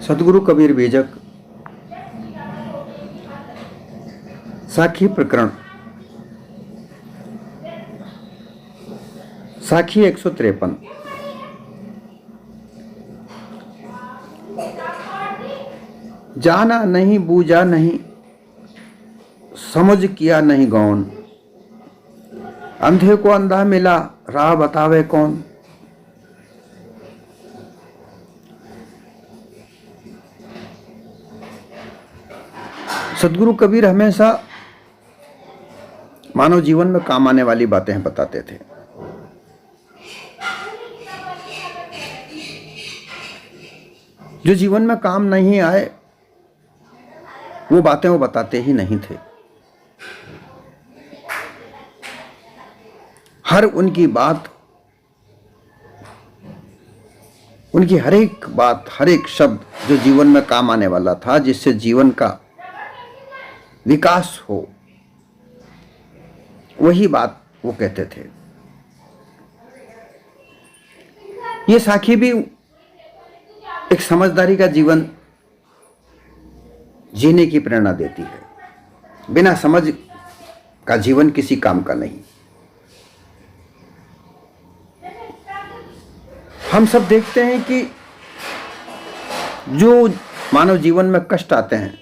सतगुरु कबीर बीजक साखी प्रकरण साखी 153। जाना नहीं बूझा नहीं समझ किया नहीं गौन, अंधे को अंधा मिला राह बतावे कौन। सतगुरु कबीर हमेशा मानव जीवन में काम आने वाली बातें बताते थे। जो जीवन में काम नहीं आए वो बातें वो बताते ही नहीं थे। हर उनकी बात, उनकी हर एक बात, हर एक शब्द जो जीवन में काम आने वाला था, जिससे जीवन का विकास हो, वही बात वो कहते थे। ये साखी भी एक समझदारी का जीवन जीने की प्रेरणा देती है। बिना समझ का जीवन किसी काम का नहीं। हम सब देखते हैं कि जो मानव जीवन में कष्ट आते हैं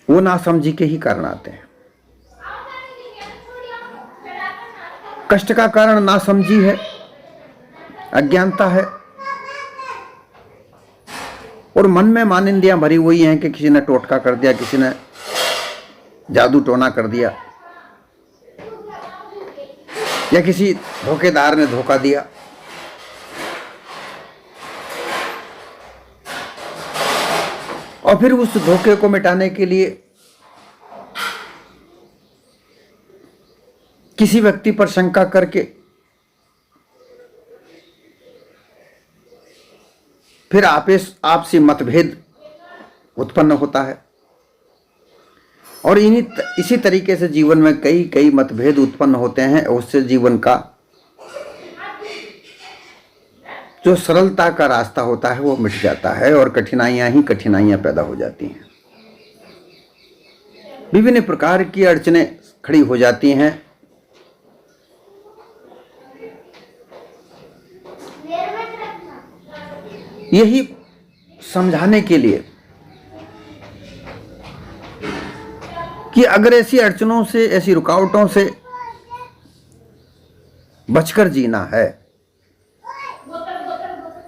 वो नासमझी के ही कारण आते हैं। कष्ट का कारण नासमझी है, अज्ञानता है, और मन में मानिंदियां भरी हुई हैं कि किसी ने टोटका कर दिया, किसी ने जादू टोना कर दिया, या किसी धोखेदार ने धोखा दिया। और फिर उस धोखे को मिटाने के लिए किसी व्यक्ति पर शंका करके फिर आपसी मतभेद उत्पन्न होता है। और इसी तरीके से जीवन में कई मतभेद उत्पन्न होते हैं। उससे जीवन का जो सरलता का रास्ता होता है वो मिट जाता है और कठिनाइयां ही कठिनाइयां पैदा हो जाती हैं। विभिन्न प्रकार की अड़चनें खड़ी हो जाती हैं। यही समझाने के लिए कि अगर ऐसी अड़चनों से, ऐसी रुकावटों से बचकर जीना है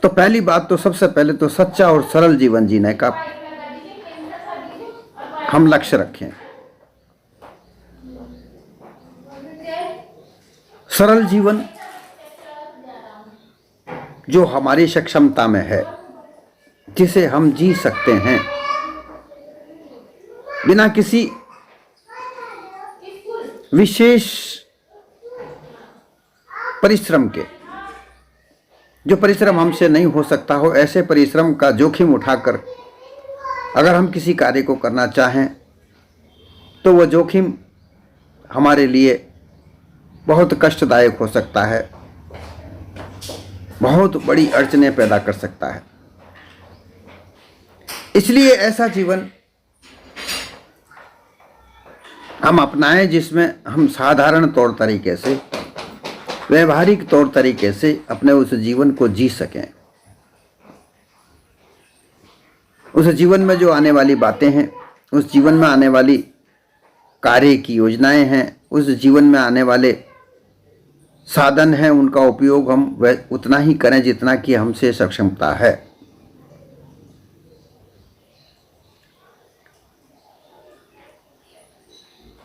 तो पहली बात तो, सबसे पहले तो सच्चा और सरल जीवन जीने का हम लक्ष्य रखें। सरल जीवन जो हमारी सक्षमता में है, जिसे हम जी सकते हैं बिना किसी विशेष परिश्रम के। जो परिश्रम हमसे नहीं हो सकता हो, ऐसे परिश्रम का जोखिम उठाकर अगर हम किसी कार्य को करना चाहें तो वह जोखिम हमारे लिए बहुत कष्टदायक हो सकता है, बहुत बड़ी अड़चनें पैदा कर सकता है। इसलिए ऐसा जीवन हम अपनाएं जिसमें हम साधारण तौर तरीके से, व्यवहारिक तौर तरीके से अपने उस जीवन को जी सकें। उस जीवन में जो आने वाली बातें हैं, उस जीवन में आने वाली कार्य की योजनाएं हैं, उस जीवन में आने वाले साधन हैं, उनका उपयोग हम उतना ही करें जितना कि हमसे सक्षमता है।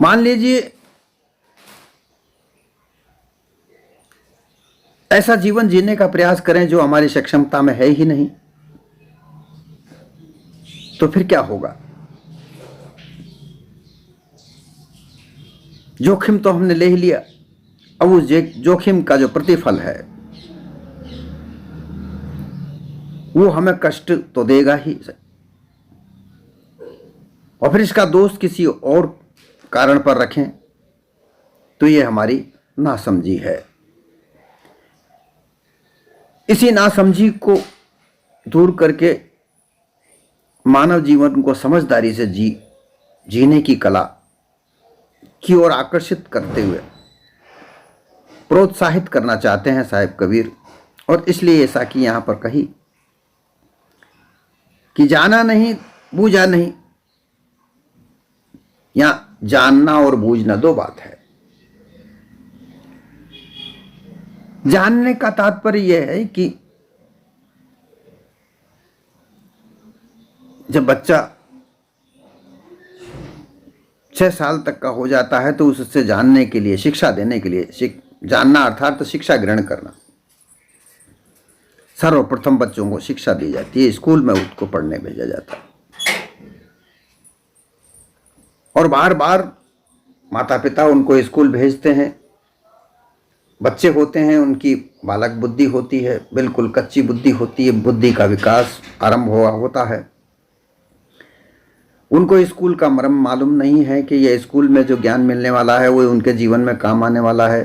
मान लीजिए ऐसा जीवन जीने का प्रयास करें जो हमारी सक्षमता में है ही नहीं, तो फिर क्या होगा? जोखिम तो हमने ले ही लिया। अब उस जोखिम का जो प्रतिफल है वो हमें कष्ट तो देगा ही, और फिर इसका दोष किसी और कारण पर रखें तो ये हमारी नासमझी है। इसी नासमझी को दूर करके मानव जीवन को समझदारी से जीने की कला की ओर आकर्षित करते हुए प्रोत्साहित करना चाहते हैं साहिब कबीर। और इसलिए ये साकी यहां पर कही कि जाना नहीं बूझा नहीं। यहां जानना और बूझना दो बात है। जानने का तात्पर्य यह है कि जब बच्चा 6 साल तक का हो जाता है तो उससे जानने के लिए, शिक्षा देने के लिए, जानना अर्थात तो शिक्षा ग्रहण करना, सर्वप्रथम बच्चों को शिक्षा दी जाती है, स्कूल में उसको पढ़ने भेजा जाता है। और बार बार माता पिता उनको स्कूल भेजते हैं। बच्चे होते हैं, उनकी बालक बुद्धि होती है, बिल्कुल कच्ची बुद्धि होती है, बुद्धि का विकास आरंभ होता है। उनको स्कूल का मर्म मालूम नहीं है कि यह स्कूल में जो ज्ञान मिलने वाला है वो उनके जीवन में काम आने वाला है।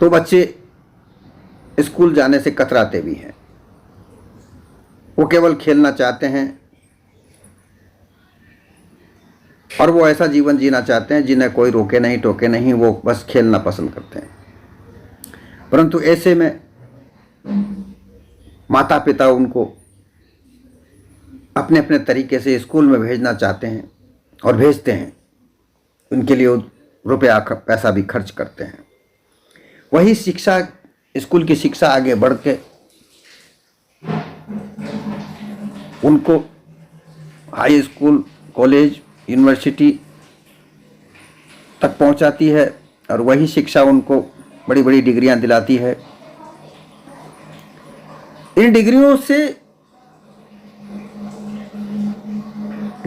तो बच्चे स्कूल जाने से कतराते भी हैं। वो केवल खेलना चाहते हैं और वो ऐसा जीवन जीना चाहते हैं जिन्हें कोई रोके नहीं टोके नहीं, वो बस खेलना पसंद करते हैं। परंतु ऐसे में माता पिता उनको अपने अपने तरीके से स्कूल में भेजना चाहते हैं और भेजते हैं। उनके लिए रुपया पैसा भी खर्च करते हैं। वही शिक्षा, स्कूल की शिक्षा आगे बढ़ के उनको हाई स्कूल, कॉलेज, यूनिवर्सिटी तक पहुंचाती है और वही शिक्षा उनको बड़ी बड़ी डिग्रियां दिलाती है। इन डिग्रियों से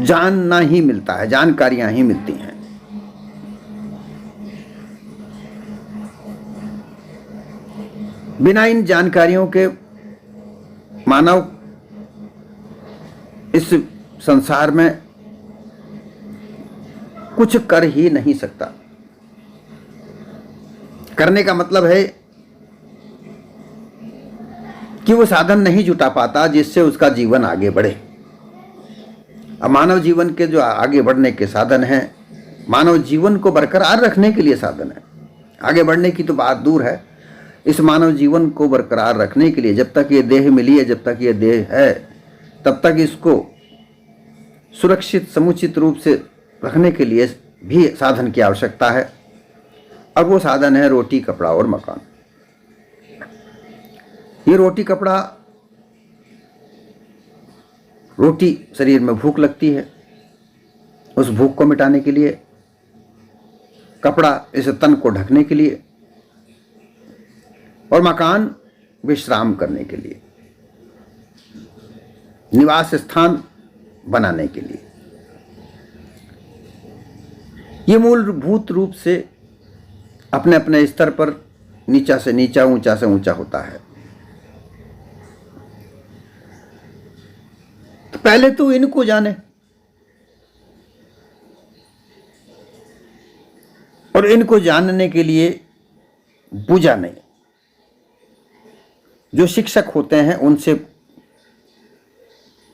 जानना ही मिलता है, जानकारियां ही मिलती हैं। बिना इन जानकारियों के मानव इस संसार में कुछ कर ही नहीं सकता। करने का मतलब है कि वो साधन नहीं जुटा पाता जिससे उसका जीवन आगे बढ़े। अब मानव जीवन के जो आगे बढ़ने के साधन हैं, मानव जीवन को बरकरार रखने के लिए साधन है। आगे बढ़ने की तो बात दूर है। इस मानव जीवन को बरकरार रखने के लिए जब तक ये देह मिली है, जब तक ये देह है, तब तक इसको सुरक्षित समुचित रूप से रखने के लिए भी साधन की आवश्यकता है। और वो साधन है रोटी, कपड़ा और मकान। ये रोटी, कपड़ा, रोटी शरीर में भूख लगती है, उस भूख को मिटाने के लिए। कपड़ा इस तन को ढकने के लिए। और मकान विश्राम करने के लिए, निवास स्थान बनाने के लिए। ये मूलभूत रूप से अपने अपने स्तर पर नीचा से नीचा, ऊंचा से ऊंचा होता है। तो पहले तो इनको जाने और इनको जानने के लिए बूझा नहीं। जो शिक्षक होते हैं उनसे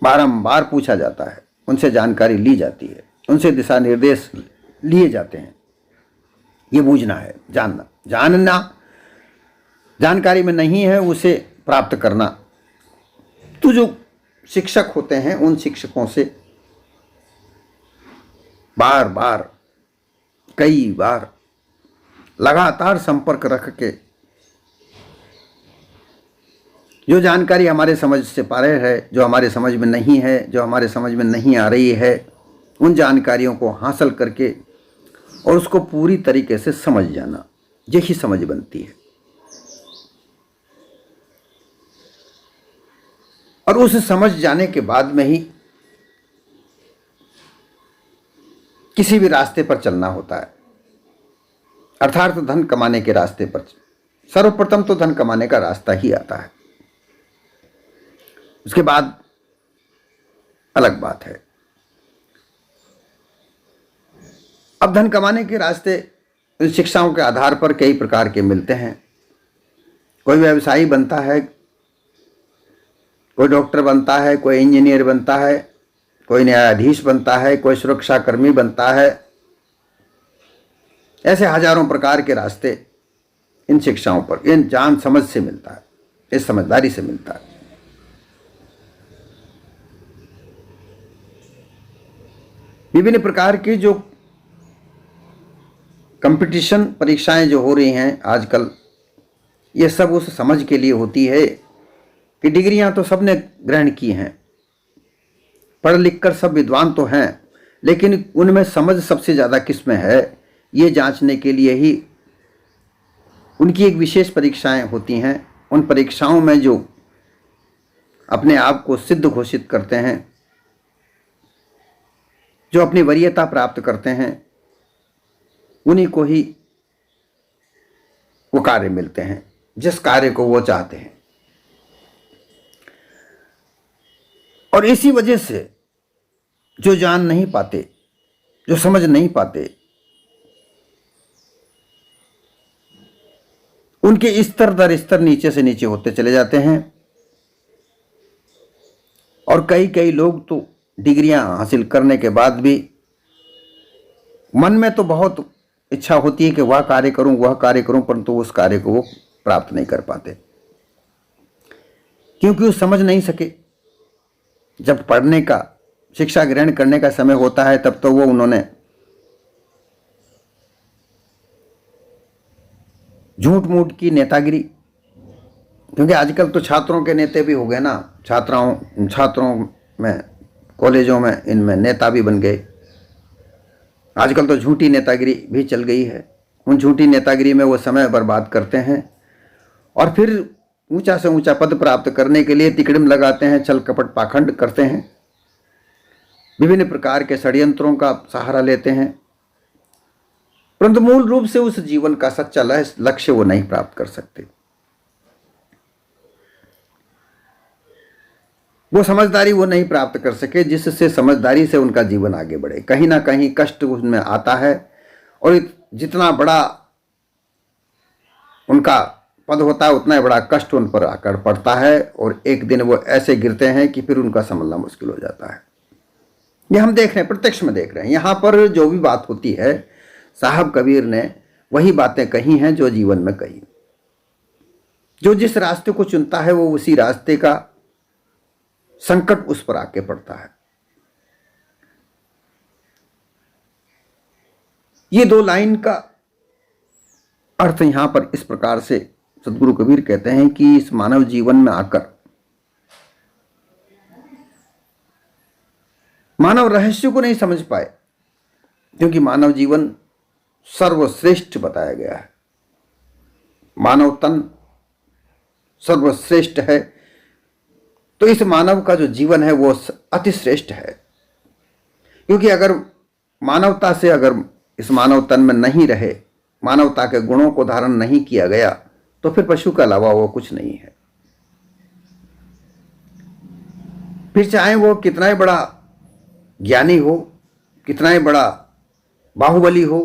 बारंबार पूछा जाता है, उनसे जानकारी ली जाती है, उनसे दिशा निर्देश लिए जाते हैं। ये बूझना है, जानना। जानना जानकारी में नहीं है, उसे प्राप्त करना। तो जो शिक्षक होते हैं उन शिक्षकों से बार बार, कई बार लगातार संपर्क रख के जो जानकारी हमारे समझ से परे है, जो हमारे समझ में नहीं है, जो हमारे समझ में नहीं आ रही है, उन जानकारियों को हासिल करके और उसको पूरी तरीके से समझ जाना, यही समझ बनती है। और उस समझ जाने के बाद में ही किसी भी रास्ते पर चलना होता है, अर्थात धन कमाने के रास्ते पर। सर्वप्रथम तो धन कमाने का रास्ता ही आता है, उसके बाद अलग बात है। अब धन कमाने के रास्ते इन शिक्षाओं के आधार पर कई प्रकार के मिलते हैं। कोई व्यवसायी बनता है, कोई डॉक्टर बनता है, कोई इंजीनियर बनता है, कोई न्यायाधीश बनता है, कोई सुरक्षा कर्मी बनता है। ऐसे हजारों प्रकार के रास्ते इन शिक्षाओं पर, इन जान समझ से मिलता है, इस समझदारी से मिलता है। विभिन्न प्रकार की जो कंपटीशन परीक्षाएं जो हो रही हैं आजकल, ये सब उस समझ के लिए होती है कि डिग्रियां तो सबने ग्रहण की हैं, पढ़ लिख कर सब विद्वान तो हैं, लेकिन उनमें समझ सबसे ज़्यादा किस में है, ये जांचने के लिए ही उनकी एक विशेष परीक्षाएं होती हैं। उन परीक्षाओं में जो अपने आप को सिद्ध घोषित करते हैं, जो अपनी वरीयता प्राप्त करते हैं, उन्हीं को ही वो कार्य मिलते हैं जिस कार्य को वो चाहते हैं। और इसी वजह से जो जान नहीं पाते, जो समझ नहीं पाते, उनके स्तर दर स्तर नीचे से नीचे होते चले जाते हैं। और कई कई लोग तो डिग्रियां हासिल करने के बाद भी मन में तो बहुत इच्छा होती है कि वह कार्य करूं, वह कार्य करूं, परंतु उस कार्य को वो प्राप्त नहीं कर पाते, क्योंकि वो समझ नहीं सके। जब पढ़ने का, शिक्षा ग्रहण करने का समय होता है, तब तो वो उन्होंने झूठ मूठ की नेतागिरी, क्योंकि आजकल तो छात्रों के नेता भी हो गए ना, छात्रों में, कॉलेजों में, इनमें नेता भी बन गए। आजकल तो झूठी नेतागिरी भी चल गई है। उन झूठी नेतागिरी में वो समय बर्बाद करते हैं और फिर ऊंचा से ऊंचा पद प्राप्त करने के लिए तिकड़म लगाते हैं, छल कपट पाखंड करते हैं, विभिन्न प्रकार के षड्यंत्रों का सहारा लेते हैं, परंतु मूल रूप से उस जीवन का सच्चा लक्ष्य वो नहीं प्राप्त कर सकते। वो समझदारी वो नहीं प्राप्त कर सके जिससे समझदारी से उनका जीवन आगे बढ़े। कहीं ना कहीं कष्ट उनमें आता है और जितना बड़ा उनका पद होता है उतना ही बड़ा कष्ट उन पर आकर पड़ता है और एक दिन वो ऐसे गिरते हैं कि फिर उनका संभलना मुश्किल हो जाता है। ये हम देख रहे हैं, प्रत्यक्ष में देख रहे हैं। यहाँ पर जो भी बात होती है, साहब कबीर ने वही बातें कही हैं जो जीवन में कही। जो जिस रास्ते को चुनता है वो उसी रास्ते का संकट उस पर आके पड़ता है। ये दो लाइन का अर्थ यहां पर इस प्रकार से सदगुरु कबीर कहते हैं कि इस मानव जीवन में आकर मानव रहस्य को नहीं समझ पाए, क्योंकि मानव जीवन सर्वश्रेष्ठ बताया गया है। मानव तन सर्वश्रेष्ठ है, तो इस मानव का जो जीवन है वो अति श्रेष्ठ है। क्योंकि अगर मानवता से, अगर इस मानव तन में नहीं रहे, मानवता के गुणों को धारण नहीं किया गया, तो फिर पशु के अलावा वो कुछ नहीं है। फिर चाहे वो कितना ही बड़ा ज्ञानी हो, कितना ही बड़ा बाहुबली हो,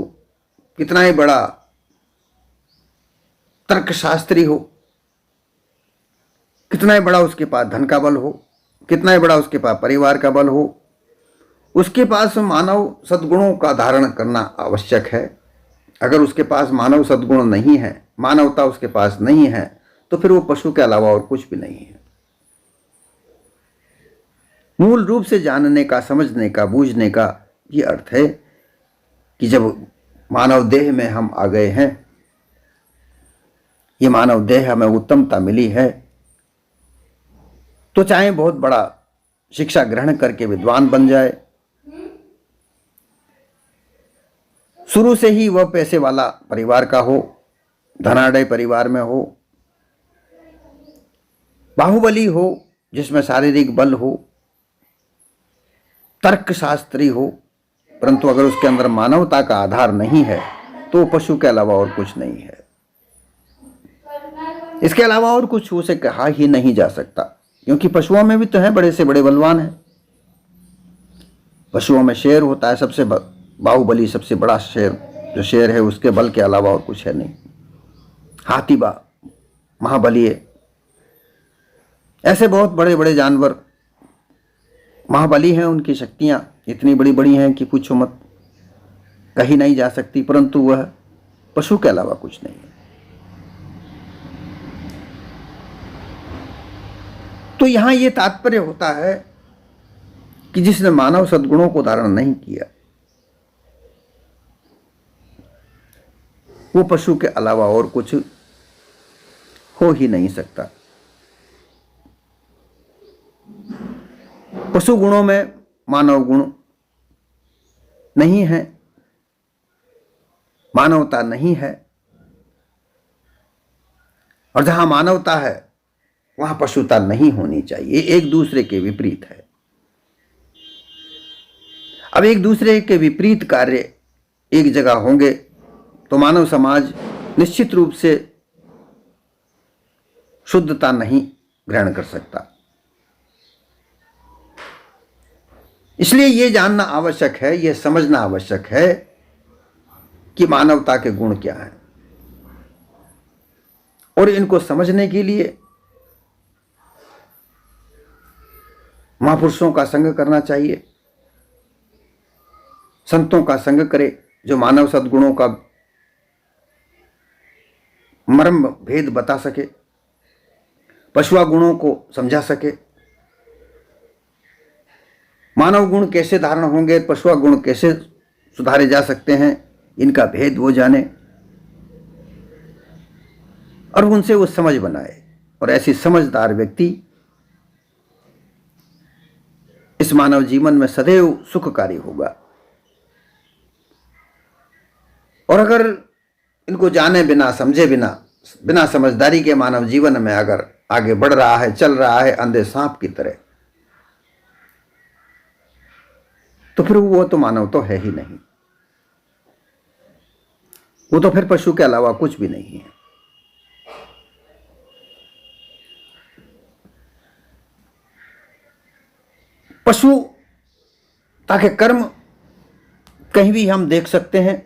कितना ही बड़ा तर्कशास्त्री हो, कितना ही बड़ा उसके पास धन का बल हो, कितना ही बड़ा उसके पास परिवार का बल हो, उसके पास मानव सद्गुणों का धारण करना आवश्यक है। अगर उसके पास मानव सद्गुण नहीं है, मानवता उसके पास नहीं है, तो फिर वो पशु के अलावा और कुछ भी नहीं है। मूल रूप से जानने का, समझने का, बूझने का ये अर्थ है कि जब मानव देह में हम आ गए हैं, ये मानव देह हमें उत्तमता मिली है, तो चाहे बहुत बड़ा शिक्षा ग्रहण करके विद्वान बन जाए, शुरू से ही वह पैसे वाला परिवार का हो, धनाढ़ परिवार में हो, बाहुबली हो जिसमें शारीरिक बल हो, तर्कशास्त्री हो, परंतु अगर उसके अंदर मानवता का आधार नहीं है तो पशु के अलावा और कुछ नहीं है। इसके अलावा और कुछ उसे कहा ही नहीं जा सकता, क्योंकि पशुओं में भी तो है बड़े से बड़े बलवान हैं। पशुओं में शेर होता है सबसे बाहुबली, सबसे बड़ा शेर, जो शेर है उसके बल के अलावा और कुछ है नहीं। हाथी महाबली है, ऐसे बहुत बड़े बड़े जानवर महाबली हैं, उनकी शक्तियां इतनी बड़ी बड़ी हैं कि पूछो मत, कहीं नहीं जा सकती, परंतु वह पशु के अलावा कुछ नहीं है। तो यहां यह तात्पर्य होता है कि जिसने मानव सद्गुणों को धारण नहीं किया वो पशु के अलावा और कुछ हो ही नहीं सकता। पशु गुणों में मानव गुण नहीं है, मानवता नहीं है, और जहां मानवता है वहां पशुता नहीं होनी चाहिए। एक दूसरे के विपरीत है। अब एक दूसरे के विपरीत कार्य एक जगह होंगे तो मानव समाज निश्चित रूप से शुद्धता नहीं ग्रहण कर सकता। इसलिए यह जानना आवश्यक है, यह समझना आवश्यक है कि मानवता के गुण क्या हैं, और इनको समझने के लिए महापुरुषों का संग करना चाहिए, संतों का संग करे जो मानव सद्गुणों का मर्म भेद बता सके, पशुआ गुणों को समझा सके। मानव गुण कैसे धारण होंगे, पशुआ गुण कैसे सुधारे जा सकते हैं, इनका भेद वो जाने और उनसे वो समझ बनाए। और ऐसी समझदार व्यक्ति इस मानव जीवन में सदैव सुखकारी होगा। और अगर इनको जाने बिना, समझे बिना, बिना समझदारी के मानव जीवन में अगर आगे बढ़ रहा है, चल रहा है अंधे सांप की तरह, तो फिर वो तो मानव तो है ही नहीं, वो तो फिर पशु के अलावा कुछ भी नहीं है। पशु ताकि कर्म कहीं भी हम देख सकते हैं,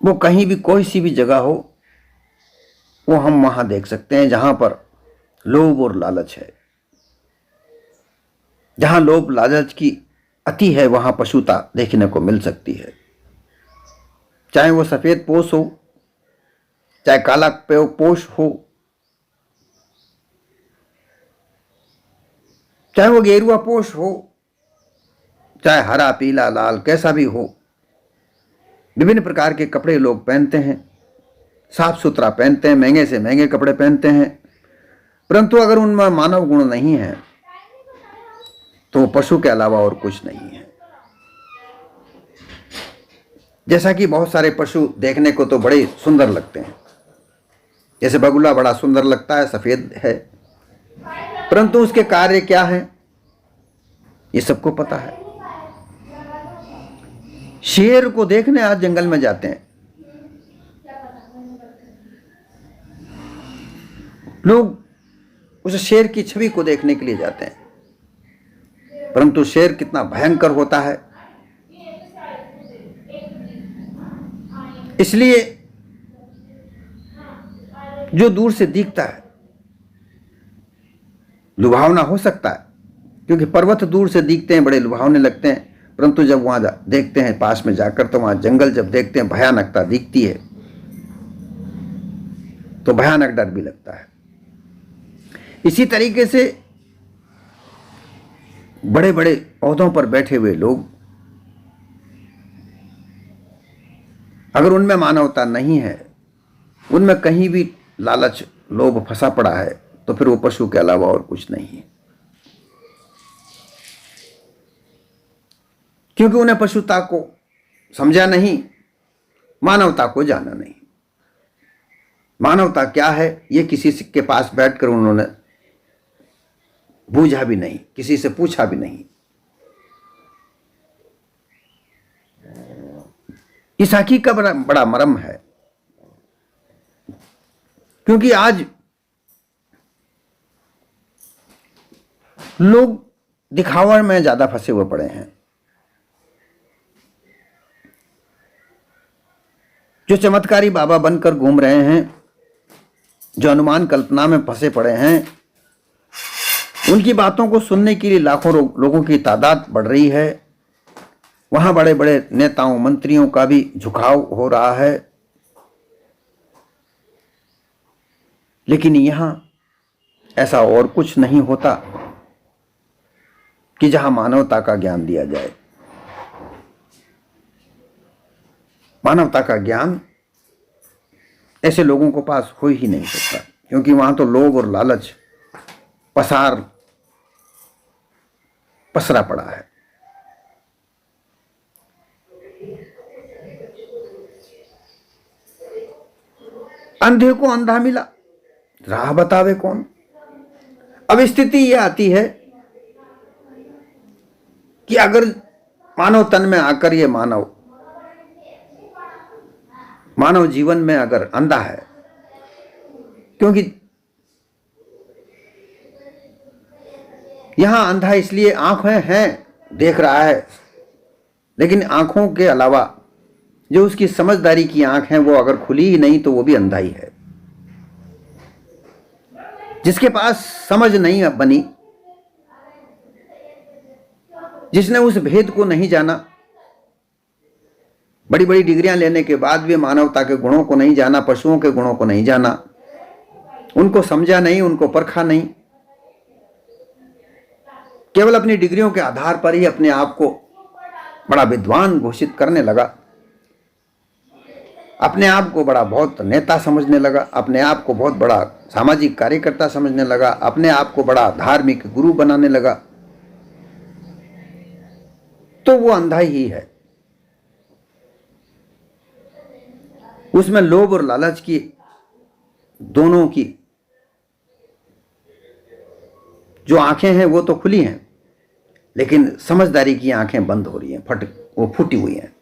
वो कहीं भी कोई सी भी जगह हो वो हम वहां देख सकते हैं जहां पर लोभ और लालच है। जहां लोभ लालच की अति है वहां पशुता देखने को मिल सकती है। चाहे वो सफेद पोष हो, चाहे काला पोष हो, चाहे वो गेरुआ पोष हो, चाहे हरा पीला लाल कैसा भी हो। विभिन्न प्रकार के कपड़े लोग पहनते हैं, साफ सुथरा पहनते हैं, महंगे से महंगे कपड़े पहनते हैं, परंतु अगर उनमें मानव गुण नहीं है तो पशु के अलावा और कुछ नहीं है। जैसा कि बहुत सारे पशु देखने को तो बड़े सुंदर लगते हैं, जैसे बगुला बड़ा सुंदर लगता है, सफेद है, परंतु उसके कार्य क्या है ये सबको पता है। शेर को देखने आज जंगल में जाते हैं लोग, उस शेर की छवि को देखने के लिए जाते हैं, परंतु शेर कितना भयंकर होता है। इसलिए जो दूर से दिखता है लुभावना हो सकता है, क्योंकि पर्वत दूर से दिखते हैं बड़े लुभावने लगते हैं, परंतु जब वहां देखते हैं पास में जाकर तो वहां जंगल जब देखते हैं भयानकता दिखती है तो भयानक डर भी लगता है। इसी तरीके से बड़े बड़े ओहदों पर बैठे हुए लोग अगर उनमें मानवता नहीं है, उनमें कहीं भी लालच लोभ फंसा पड़ा है, तो फिर वो पशु के अलावा और कुछ नहीं है, क्योंकि उन्हें पशुता को समझा नहीं, मानवता को जाना नहीं। मानवता क्या है ये किसी के पास बैठकर उन्होंने बूझा भी नहीं, किसी से पूछा भी नहीं। इस हकीकत का बड़ा मर्म है, क्योंकि आज लोग दिखावा में ज्यादा फंसे हुए पड़े हैं। जो चमत्कारी बाबा बनकर घूम रहे हैं, जो अनुमान कल्पना में फंसे पड़े हैं, उनकी बातों को सुनने के लिए लाखों लोगों की तादाद बढ़ रही है। वहां बड़े बड़े नेताओं मंत्रियों का भी झुकाव हो रहा है। लेकिन यहां ऐसा और कुछ नहीं होता कि जहां मानवता का ज्ञान दिया जाए। मानवता का ज्ञान ऐसे लोगों को पास हो ही नहीं सकता, क्योंकि वहां तो लोभ और लालच पसरा पड़ा है। अंधे को अंधा मिला, राह बतावे कौन। अब स्थिति यह आती है कि अगर मानव तन में आकर ये मानव जीवन में अगर अंधा है, क्योंकि यहां अंधा इसलिए आंखें हैं, देख रहा है, लेकिन आंखों के अलावा जो उसकी समझदारी की आंख है वो अगर खुली ही नहीं तो वो भी अंधा ही है। जिसके पास समझ नहीं बनी, जिसने उस भेद को नहीं जाना, बड़ी बड़ी डिग्रियां लेने के बाद भी मानवता के गुणों को नहीं जाना, पशुओं के गुणों को नहीं जाना, उनको समझा नहीं, उनको परखा नहीं, केवल अपनी डिग्रियों के आधार पर ही अपने आप को बड़ा विद्वान घोषित करने लगा, अपने आप को बड़ा बहुत नेता समझने लगा, अपने आप को बहुत बड़ा सामाजिक कार्यकर्ता समझने लगा, अपने आप को बड़ा धार्मिक गुरु बनाने लगा, तो वो अंधा ही है। उसमें लोभ और लालच की दोनों की जो आंखें हैं वो तो खुली हैं, लेकिन समझदारी की आंखें बंद हो रही हैं, वो फूटी हुई हैं।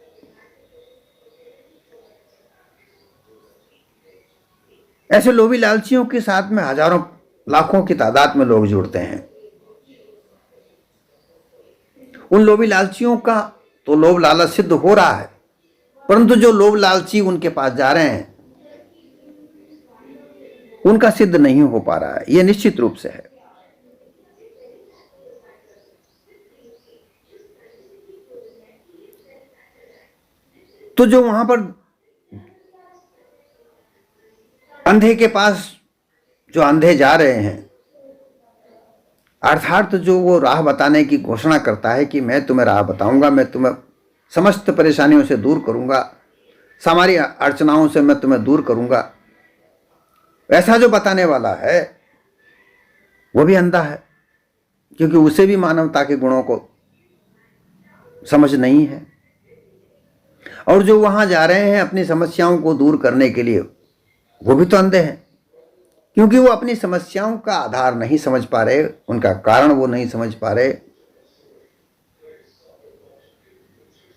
ऐसे लोभी लालचियों के साथ में हजारों लाखों की तादाद में लोग जुड़ते हैं। उन लोभी लालचियों का तो लोभ लालच सिद्ध हो रहा है, परंतु जो लोभ लालची उनके पास जा रहे हैं उनका सिद्ध नहीं हो पा रहा है, यह निश्चित रूप से है। तो जो वहां पर अंधे के पास जो अंधे जा रहे हैं, अर्थात जो वो राह बताने की घोषणा करता है कि मैं तुम्हें राह बताऊंगा, मैं तुम्हें समस्त परेशानियों से दूर करूंगा, सारी अर्चनाओं से मैं तुम्हें दूर करूंगा, ऐसा जो बताने वाला है वो भी अंधा है, क्योंकि उसे भी मानवता के गुणों को समझ नहीं है। और जो वहां जा रहे हैं अपनी समस्याओं को दूर करने के लिए, वो भी तो अंधे हैं, क्योंकि वो अपनी समस्याओं का आधार नहीं समझ पा रहे, उनका कारण वो नहीं समझ पा रहे,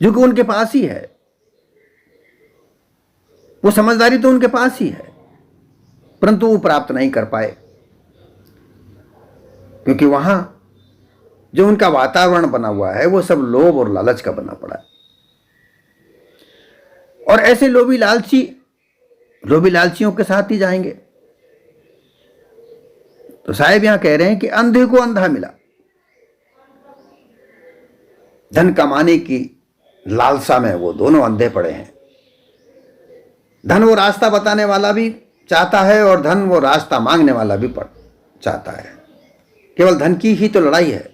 जो कि उनके पास ही है। वो समझदारी तो उनके पास ही है, परंतु वो प्राप्त नहीं कर पाए, क्योंकि वहां जो उनका वातावरण बना हुआ है वो सब लोभ और लालच का बना पड़ा है। और ऐसे लोभी लालचियों के साथ ही जाएंगे। तो साहब यहां कह रहे हैं कि अंधे को अंधा मिला, धन कमाने की लालसा में वो दोनों अंधे पड़े हैं। धन वो रास्ता बताने वाला भी चाहता है और धन वो रास्ता मांगने वाला भी चाहता है। केवल धन की ही तो लड़ाई है।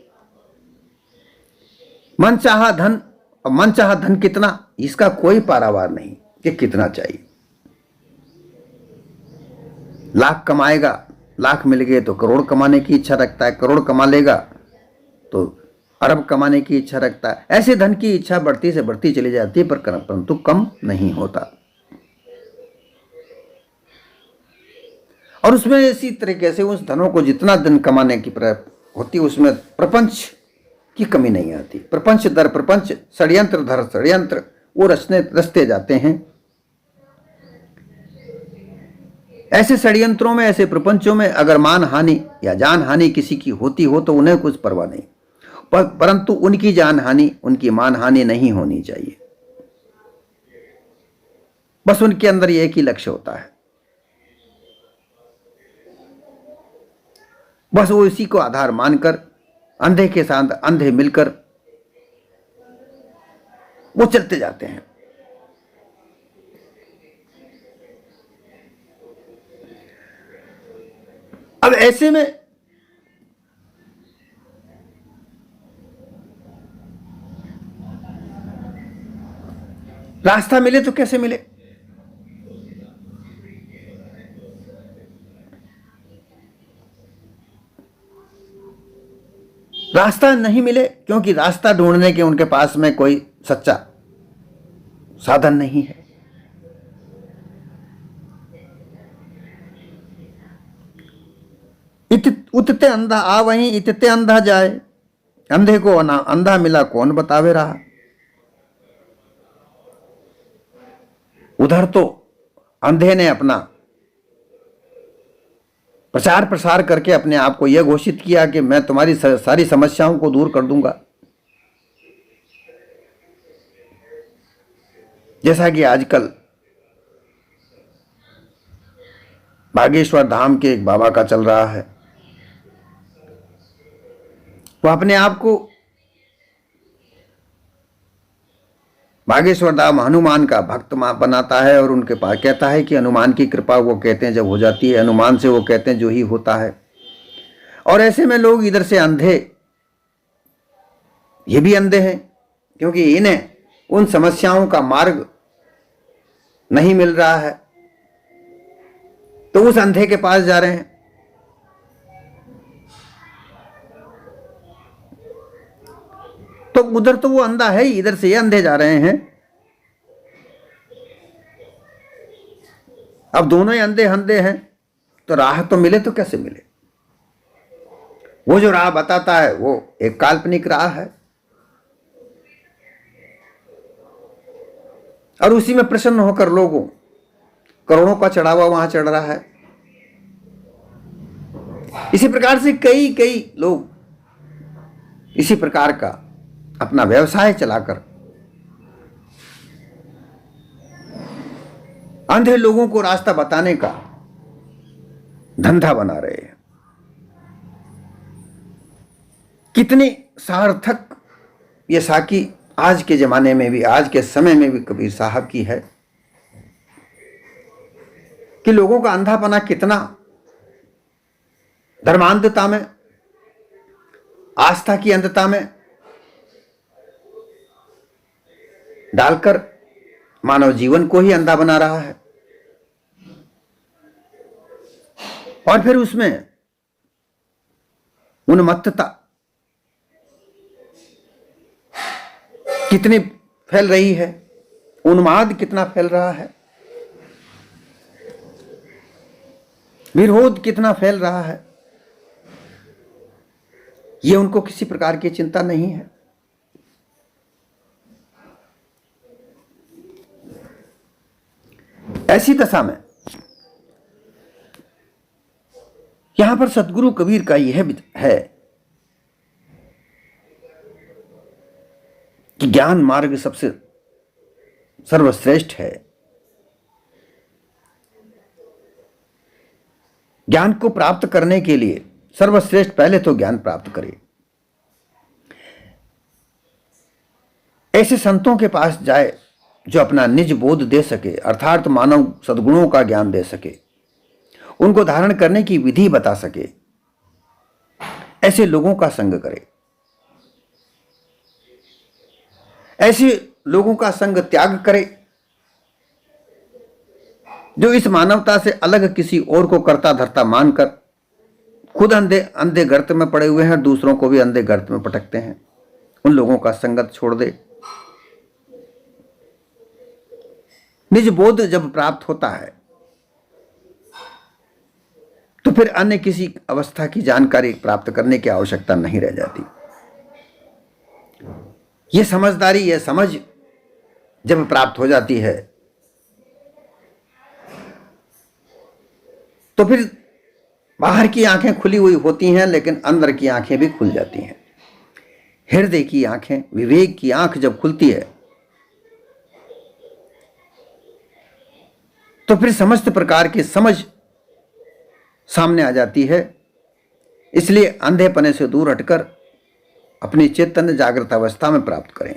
मन चाहा धन, और मन चाहा धन कितना, इसका कोई पारावार नहीं कि कितना चाहिए। लाख कमाएगा, लाख मिल गए तो करोड़ कमाने की इच्छा रखता है, करोड़ कमा लेगा तो अरब कमाने की इच्छा रखता है। ऐसे धन की इच्छा बढ़ती से बढ़ती चली जाती है, परंतु कम नहीं होता। और उसमें इसी तरीके से उस धनों को जितना धन कमाने की होती, उसमें प्रपंच की कमी नहीं आती। प्रपंच दर प्रपंच, षड्यंत्र धर षड्यंत्र वो रचते जाते हैं। ऐसे षड्यंत्रों में, ऐसे प्रपंचों में अगर मान हानि या जान हानि किसी की होती हो तो उन्हें कुछ परवाह नहीं, परंतु उनकी जान हानि, उनकी मान हानि नहीं होनी चाहिए। बस उनके अंदर एक ही लक्ष्य होता है बस वो इसी को आधार मानकर अंधे के साथ अंधे मिलकर वो चलते जाते हैं। अब ऐसे में रास्ता मिले तो कैसे मिले? रास्ता नहीं मिले क्योंकि रास्ता ढूंढने के उनके पास में कोई सच्चा साधन नहीं है। उतते अंधा आ वहीं इतते अंधा जाए, अंधे को अंधा मिला कौन बतावे रहा। उधर तो अंधे ने अपना प्रचार प्रसार करके अपने आप को यह घोषित किया कि मैं तुम्हारी सारी समस्याओं को दूर कर दूंगा। जैसा कि आजकल बागेश्वर धाम के एक बाबा का चल रहा है, वो अपने आप को बागेश्वर धाम हनुमान का भक्त बनाता है और उनके पास कहता है कि हनुमान की कृपा वो कहते हैं जब हो जाती है, हनुमान से वो कहते हैं जो ही होता है। और ऐसे में लोग इधर से अंधे, ये भी अंधे हैं क्योंकि इन्हें उन समस्याओं का मार्ग नहीं मिल रहा है, तो उस अंधे के पास जा रहे हैं। तो उधर तो वो अंधा है ही, इधर से ये अंधे जा रहे हैं। अब दोनों ही अंधे अंधे हैं, तो राह तो मिले तो कैसे मिले? वो जो राह बताता है वो एक काल्पनिक राह है और उसी में प्रसन्न होकर लोगों करोड़ों का चढ़ावा वहां चढ़ रहा है। इसी प्रकार से कई कई लोग इसी प्रकार का अपना व्यवसाय चलाकर अंधे लोगों को रास्ता बताने का धंधा बना रहे हैं। कितनी सार्थक ये साकी आज के जमाने में भी, आज के समय में भी कबीर साहब की है कि लोगों का अंधापना कितना धर्मांधता में, आस्था की अंधता में डालकर मानव जीवन को ही अंधा बना रहा है। और फिर उसमें उन्मत्तता कितनी फैल रही है, उन्माद कितना फैल रहा है, विरोध कितना फैल रहा है, यह उनको किसी प्रकार की चिंता नहीं है। ऐसी दशा में यहां पर सदगुरु कबीर का यह है कि ज्ञान मार्ग सबसे सर्वश्रेष्ठ है। ज्ञान को प्राप्त करने के लिए सर्वश्रेष्ठ पहले तो ज्ञान प्राप्त करे। ऐसे संतों के पास जाए जो अपना निज बोध दे सके, अर्थात मानव सद्गुणों का ज्ञान दे सके, उनको धारण करने की विधि बता सके। ऐसे लोगों का संग करे, ऐसे लोगों का संग त्याग करे जो इस मानवता से अलग किसी और को करता धरता मानकर खुद अंधे गर्त में पड़े हुए हैं, दूसरों को भी अंधे गर्त में पटकते हैं। उन लोगों का संगत छोड़ दे। निज बोध जब प्राप्त होता है तो फिर अन्य किसी अवस्था की जानकारी प्राप्त करने की आवश्यकता नहीं रह जाती। यह समझदारी, यह समझ जब प्राप्त हो जाती है तो फिर बाहर की आंखें खुली हुई होती हैं लेकिन अंदर की आंखें भी खुल जाती हैं। हृदय की आंखें, विवेक की आंख जब खुलती है तो फिर समस्त प्रकार की समझ सामने आ जाती है। इसलिए अंधेपने से दूर हटकर अपनी चैतन्य जागृत अवस्था में प्राप्त करें।